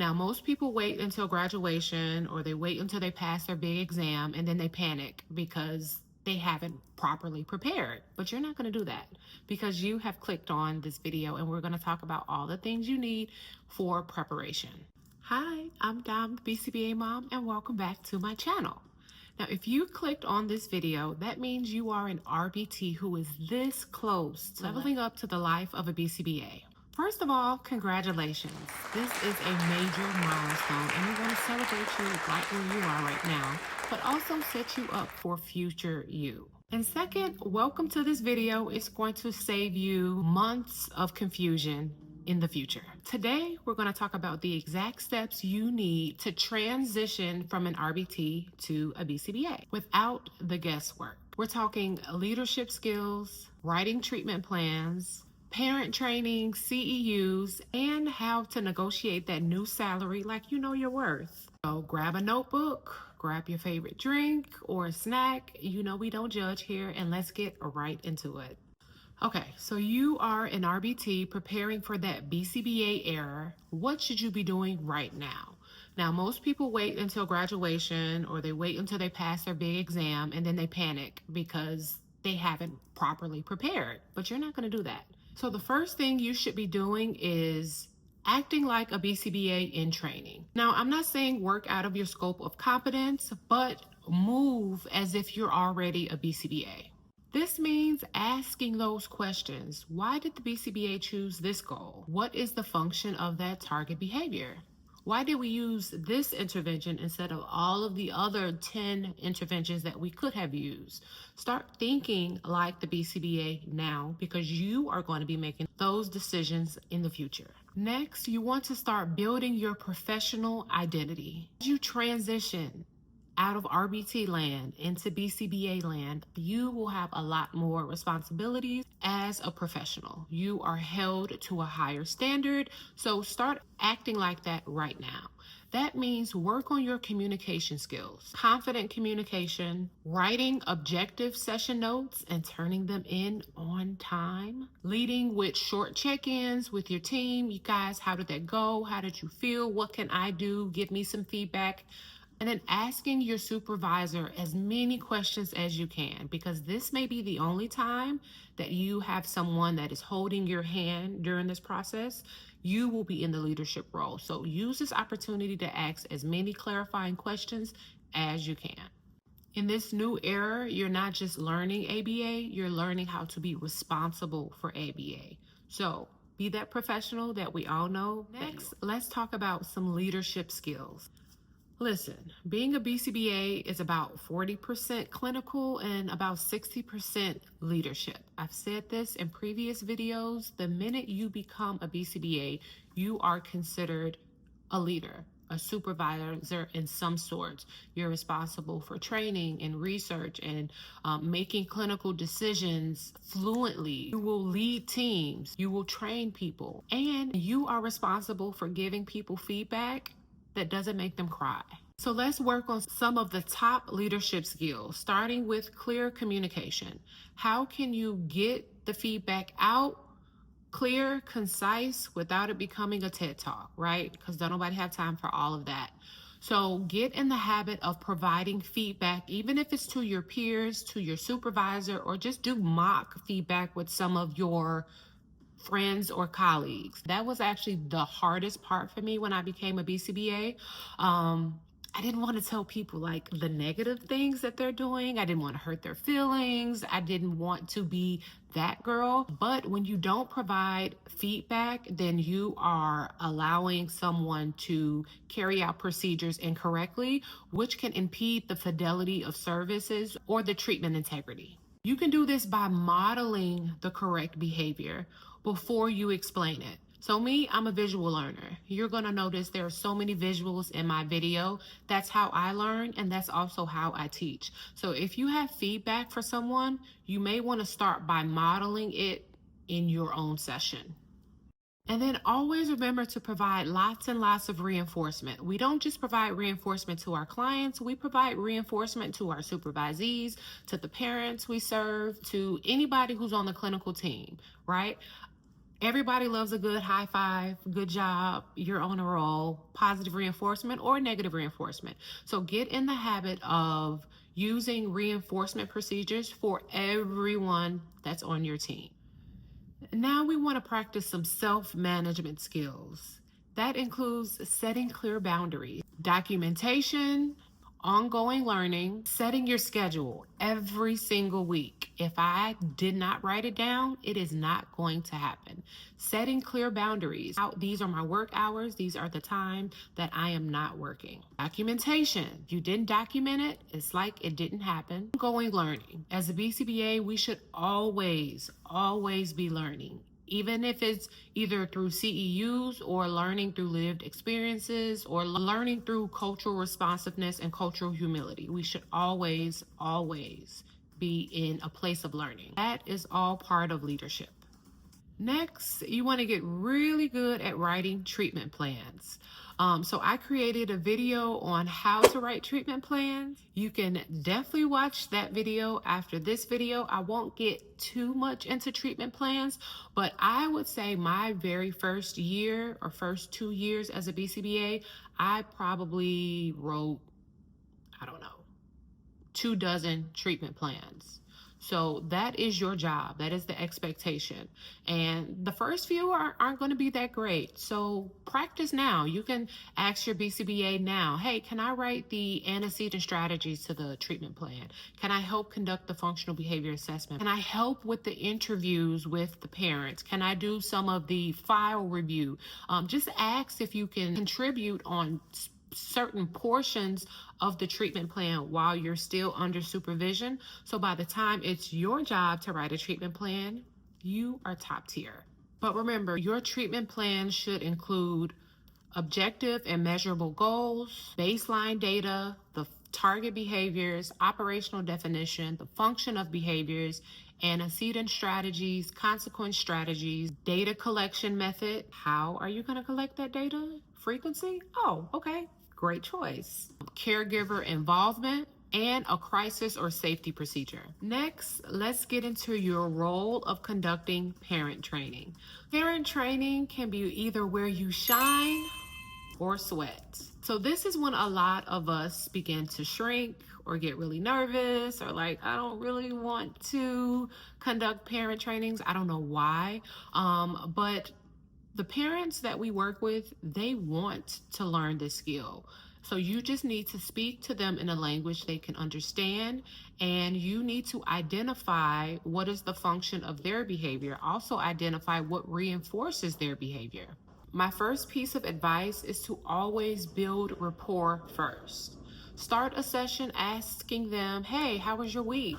Now, most people wait until graduation or they wait until they pass their big exam and then they panic because they haven't properly prepared. But you're not going to do that because you have clicked on this video and we're going to talk about all the things you need for preparation. Hi, I'm Dom, the BCBA mom, and welcome back to my channel. Now, if you clicked on this video, that means you are an RBT who is this close to leveling up to the life of a BCBA. First of all, congratulations. This is a major milestone and we want to celebrate you right where you are right now, but also set you up for future you. And second, welcome to this video. It's going to save you months of confusion in the future. Today, we're going to talk about the exact steps you need to transition from an RBT to a BCBA without the guesswork. We're talking leadership skills, writing treatment plans, parent training, CEUs, and how to negotiate that new salary like you know your worth. So grab a notebook, grab your favorite drink or a snack. You know we don't judge here, and let's get right into it. Okay, so you are an RBT preparing for that BCBA era. What should you be doing right now? Now, most people wait until graduation or they wait until they pass their big exam and then they panic because they haven't properly prepared, but you're not going to do that. So the first thing you should be doing is acting like a BCBA in training. Now, I'm not saying work out of your scope of competence, but move as if you're already a BCBA. This means asking those questions. Why did the BCBA choose this goal? What is the function of that target behavior? Why did we use this intervention instead of all of the other 10 interventions that we could have used? Start thinking like the BCBA now because you are going to be making those decisions in the future. Next, you want to start building your professional identity. As you transition out of RBT land into BCBA land, you will have a lot more responsibilities as a professional. You are held to a higher standard, so start acting like that right now. That means work on your communication skills, confident communication, writing objective session notes and turning them in on time, leading with short check-ins with your team. You guys, how did that go? How did you feel? What can I do? Give me some feedback. And then asking your supervisor as many questions as you can, because this may be the only time that you have someone that is holding your hand during this process. You will be in the leadership role. So use this opportunity to ask as many clarifying questions as you can. In this new era, you're not just learning ABA, you're learning how to be responsible for ABA. So be that professional that we all know. Next, let's talk about some leadership skills. Listen, being a BCBA is about 40% clinical and about 60% leadership. I've said this in previous videos. The minute you become a BCBA, you are considered a leader, a supervisor in some sorts. You're responsible for training and research and making clinical decisions fluently. You will lead teams, you will train people, and you are responsible for giving people feedback that doesn't make them cry. So let's work on some of the top leadership skills, starting with clear communication. How can you get the feedback out clear, concise, without it becoming a TED Talk, right? Because don't nobody have time for all of that. So get in the habit of providing feedback, even if it's to your peers, to your supervisor, or just do mock feedback with some of your friends or colleagues. That was actually the hardest part for me when I became a BCBA. I didn't want to tell people like the negative things that they're doing. I didn't want to hurt their feelings. I didn't want to be that girl. But when you don't provide feedback, then you are allowing someone to carry out procedures incorrectly, which can impede the fidelity of services or the treatment integrity. You can do this by modeling the correct behavior before you explain it. So me, I'm a visual learner. You're gonna notice there are so many visuals in my video. That's how I learn, and that's also how I teach. So if you have feedback for someone, you may wanna start by modeling it in your own session. And then always remember to provide lots and lots of reinforcement. We don't just provide reinforcement to our clients, we provide reinforcement to our supervisees, to the parents we serve, to anybody who's on the clinical team, right? Everybody loves a good high five, good job, you're on a roll, positive reinforcement or negative reinforcement. So get in the habit of using reinforcement procedures for everyone that's on your team. Now we want to practice some self-management skills. That includes setting clear boundaries, documentation, ongoing learning, setting your schedule every single week. If I did not write it down, it is not going to happen. Setting clear boundaries. These are my work hours. These are the time that I am not working. Documentation. You didn't document it, it's like it didn't happen. Ongoing learning. As a BCBA, we should always be learning. Even if it's either through CEUs or learning through lived experiences or learning through cultural responsiveness and cultural humility. We should always be in a place of learning. That is all part of leadership. Next, you want to get really good at writing treatment plans. So I created a video on how to write treatment plans. You can definitely watch that video after this video. I won't get too much into treatment plans, but I would say my very first year or first 2 years as a BCBA, I probably wrote, I don't know, 24 treatment plans. So that is your job. That is the expectation. And the first few aren't going to be that great. So practice now. You can ask your BCBA now, hey, can I write the antecedent strategies to the treatment plan? Can I help conduct the functional behavior assessment? Can I help with the interviews with the parents? Can I do some of the file review? Just ask if you can contribute on certain portions of the treatment plan while you're still under supervision. So by the time it's your job to write a treatment plan, you are top tier. But remember, your treatment plan should include objective and measurable goals, baseline data, the target behaviors, operational definition, the function of behaviors, antecedent strategies, consequence strategies, data collection method. How are you going to collect that data? Frequency? Oh, okay. Great choice. Caregiver involvement and a crisis or safety procedure. Next, let's get into your role of conducting parent training. Parent training can be either where you shine or sweat. So this is when a lot of us begin to shrink or get really nervous or like, I don't really want to conduct parent trainings. I don't know why, but the parents that we work with, they want to learn this skill. So you just need to speak to them in a language they can understand, and you need to identify what is the function of their behavior. Also identify what reinforces their behavior. My first piece of advice is to always build rapport first. Start a session asking them, hey, how was your week?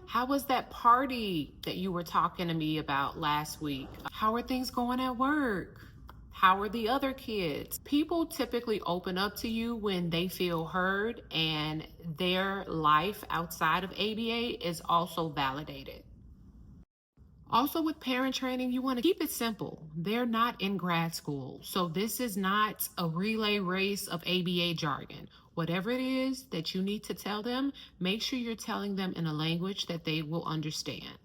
How was that party that you were talking to me about last week? How are things going at work? How are the other kids? People typically open up to you when they feel heard and their life outside of ABA is also validated. Also with parent training, you want to keep it simple. They're not in grad school. So this is not a relay race of ABA jargon. Whatever it is that you need to tell them, make sure you're telling them in a language that they will understand.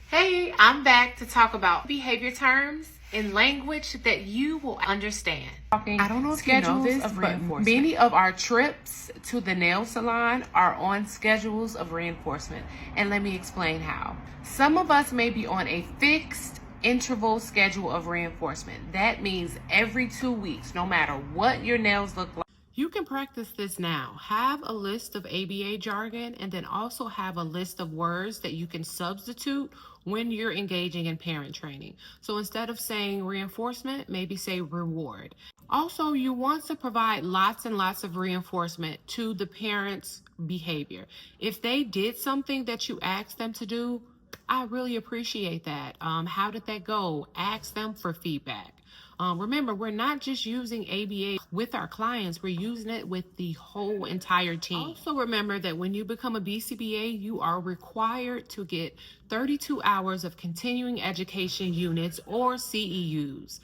Hey, I'm back to talk about behavior terms in language that you will understand. I don't know if you know this, but many of our trips to the nail salon are on schedules of reinforcement. And let me explain how. Some of us may be on a fixed interval schedule of reinforcement. That means every 2 weeks, no matter what your nails look like. You can practice this now. Have a list of ABA jargon and then also have a list of words that you can substitute when you're engaging in parent training. So instead of saying reinforcement, maybe say reward. Also, you want to provide lots and lots of reinforcement to the parent's behavior. If they did something that you asked them to do, I really appreciate that. How did that go? Ask them for feedback. Remember, we're not just using ABA with our clients, we're using it with the whole entire team. Also remember that when you become a BCBA, you are required to get 32 hours of continuing education units or CEUs.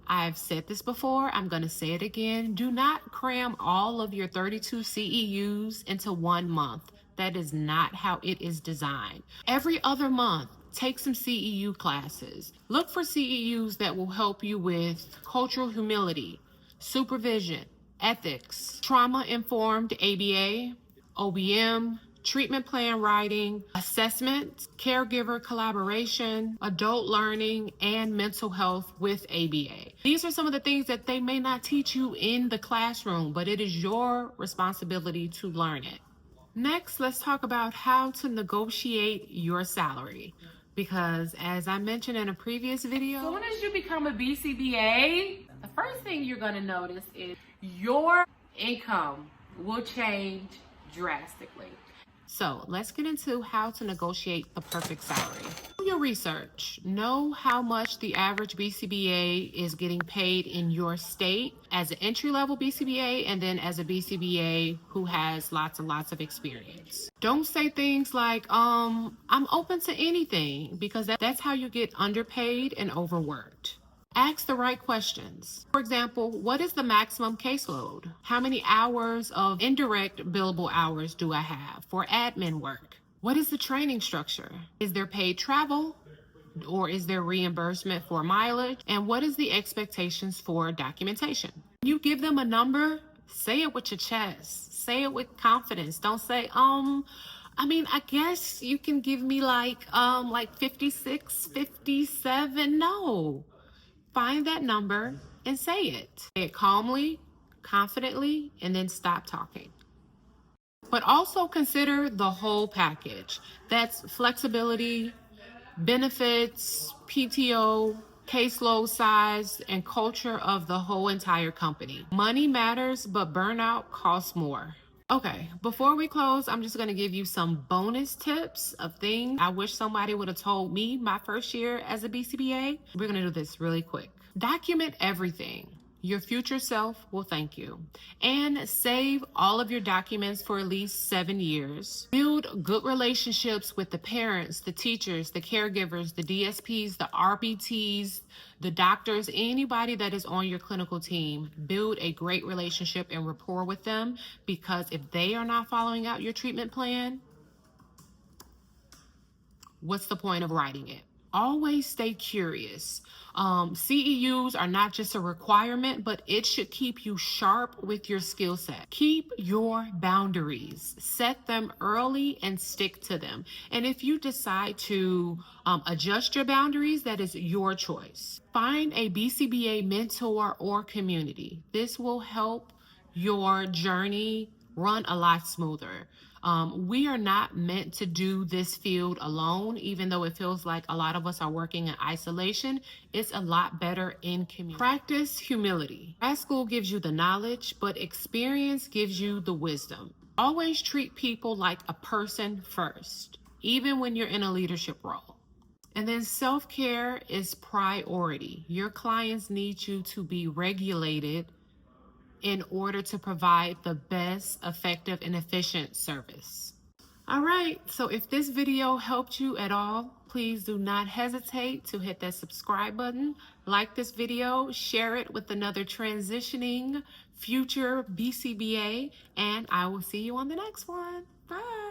I've said this before, I'm going to say it again. Do not cram all of your 32 CEUs into 1 month. That is not how it is designed. Every other month, Take some CEU classes. Look for CEUs that will help you with cultural humility, supervision, ethics, trauma-informed ABA, OBM, treatment plan writing, assessment, caregiver collaboration, adult learning, and mental health with ABA. These are some of the things that they may not teach you in the classroom, but it is your responsibility to learn it. Next, let's talk about how to negotiate your salary. Because as I mentioned in a previous video, as soon as you become a BCBA, the first thing you're going to notice is your income will change drastically. So let's get into how to negotiate the perfect salary. Do your research. Know how much the average BCBA is getting paid in your state as an entry-level BCBA and then as a BCBA who has lots and lots of experience. Don't say things like, I'm open to anything, because that's how you get underpaid and overworked. Ask the right questions. For example, what is the maximum caseload? How many hours of indirect billable hours do I have for admin work? What is the training structure? Is there paid travel or is there reimbursement for mileage? And what is the expectations for documentation? You give them a number, say it with your chest. Say it with confidence. Don't say, I guess you can give me like 56, 57. No. Find that number and say it. Say it calmly, confidently, and then stop talking. But also consider the whole package. That's flexibility, benefits, PTO, caseload size, and culture of the whole entire company. Money matters, but burnout costs more. Okay, before we close, I'm just going to give you some bonus tips of things I wish somebody would have told me my first year as a BCBA. We're going to do this really quick. Document everything. Your future self will thank you. And save all of your documents for at least 7 years. Build good relationships with the parents, the teachers, the caregivers, the DSPs, the RBTs, the doctors, anybody that is on your clinical team. Build a great relationship and rapport with them, because if they are not following out your treatment plan, what's the point of writing it? Always stay curious. CEUs are not just a requirement, but it should keep you sharp with your skill set. Keep your boundaries. Set them early and stick to them. And if you decide to adjust your boundaries, that is your choice. Find a BCBA mentor or community. This will help your journey run a lot smoother. We are not meant to do this field alone, even though it feels like a lot of us are working in isolation. It's a lot better in community. Practice humility. Grad school gives you the knowledge, but experience gives you the wisdom. Always treat people like a person first, even when you're in a leadership role. And then self-care is priority. Your clients need you to be regulated in order to provide the best, effective, and efficient service. All right, so if this video helped you at all, please do not hesitate to hit that subscribe button, like this video, share it with another transitioning future BCBA, and I will see you on the next one. Bye.